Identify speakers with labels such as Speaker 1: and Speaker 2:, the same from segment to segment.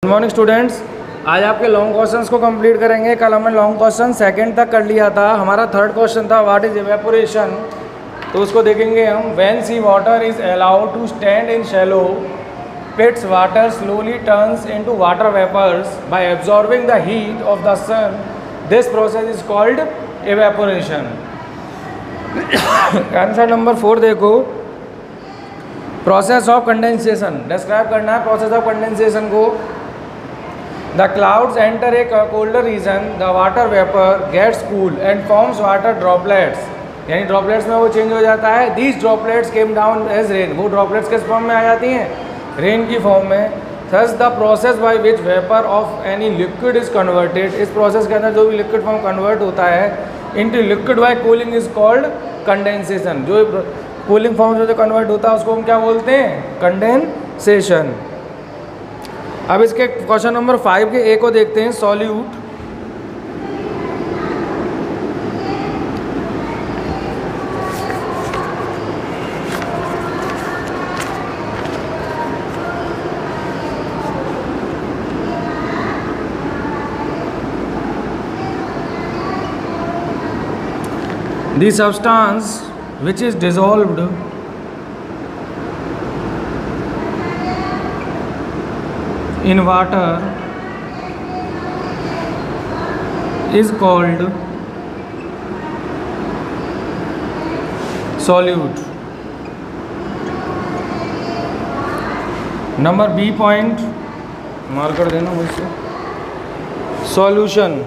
Speaker 1: Good morning students. आज आपके long questions को कंप्लीट करेंगे। कल हमने लॉन्ग क्वेश्चन सेकंड तक कर लिया था। हमारा थर्ड क्वेश्चन था व्हाट इज इवेपोरेशन, तो उसको देखेंगे हम। When sea water is allowed to stand in shallow pits water slowly turns into water vapours by absorbing the heat of the sun, this process is called evaporation. Answer number 4 देखो, process of condensation describe करना है। Process of condensation को, the clouds enter a colder region, the water vapor gets cool and forms water droplets, यानी droplets में वो change हो जाता है। these droplets came down as rain, वो ड्रॉपलेट्स किस फॉर्म में आ जाती हैं? रेन की फॉर्म में। thus the process by which vapor of any liquid is converted, इस प्रोसेस के अंदर जो भी लिक्विड फॉर्म कन्वर्ट होता है into liquid by cooling is called condensation। जो कूलिंग फॉर्म जो कन्वर्ट होता है उसको हम क्या बोलते हैं? कंडेंसेशन। अब इसके क्वेश्चन नंबर 5 के ए को देखते हैं। Solute the substance which is dissolved in water is called solute। Number B point मार कर देना मुझसे। सॉल्यूशन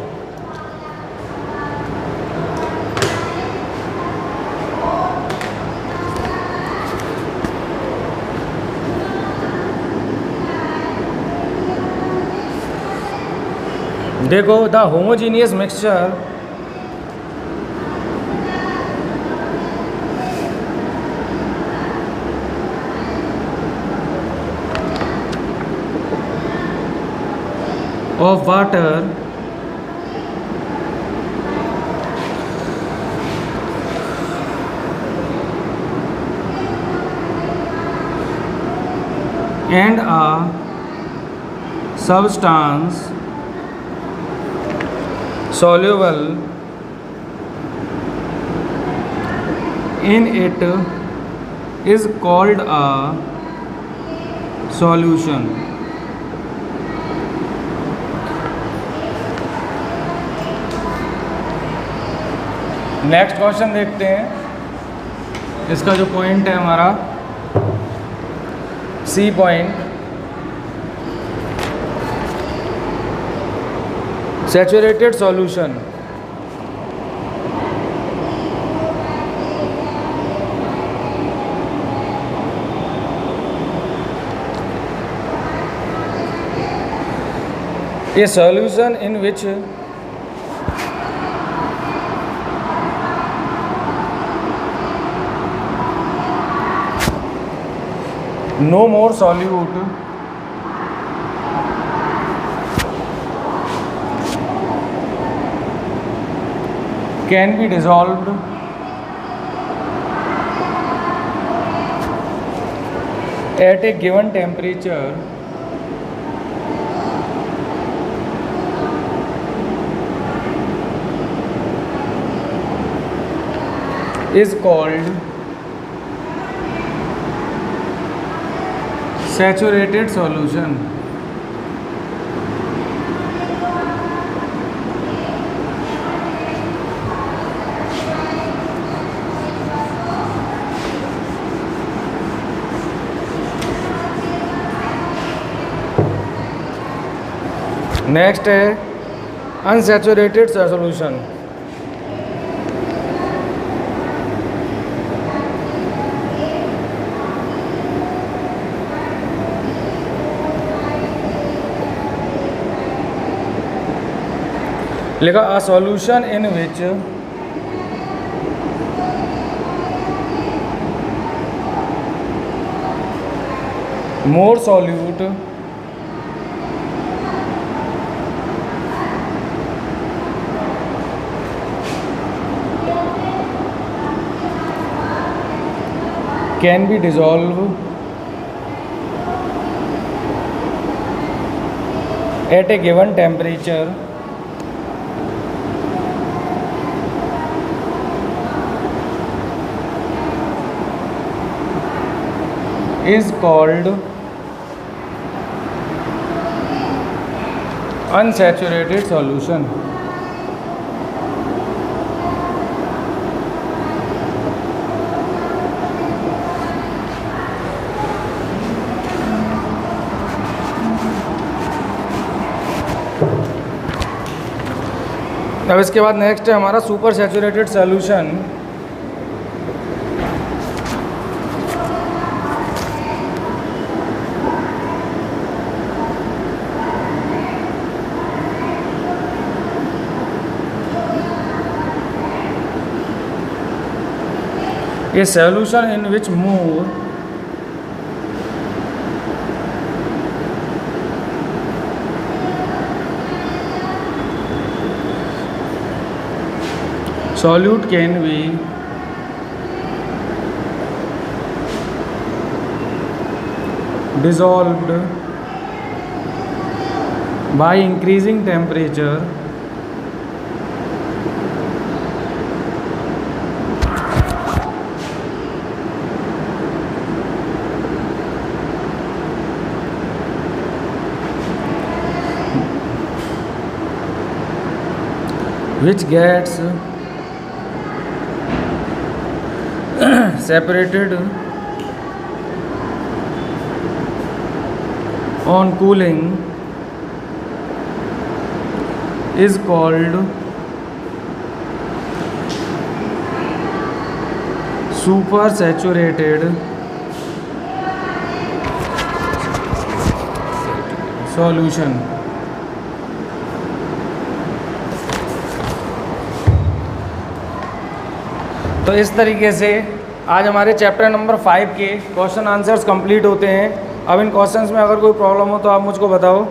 Speaker 1: देखो, the homogeneous mixture of water and a substance soluble in it is called a solution। Next question देखते हैं। इसका जो point है हमारा C point, saturated solution. A solution in which no more solute can be dissolved at a given temperature is called saturated solution। Next है unsaturated solution. लिखा a solution in which more solute can be dissolved at a given temperature is called unsaturated solution. अब इसके बाद next है हमारा super saturated solution. A solution in which more solute can be dissolved by increasing temperature which gets separated on cooling is called super saturated solution। तो इस तरीके से आज हमारे चैप्टर नंबर 5 के क्वेश्चन आंसर्स कंप्लीट होते हैं। अब इन क्वेश्चंस में अगर कोई प्रॉब्लम हो तो आप मुझको बताओ।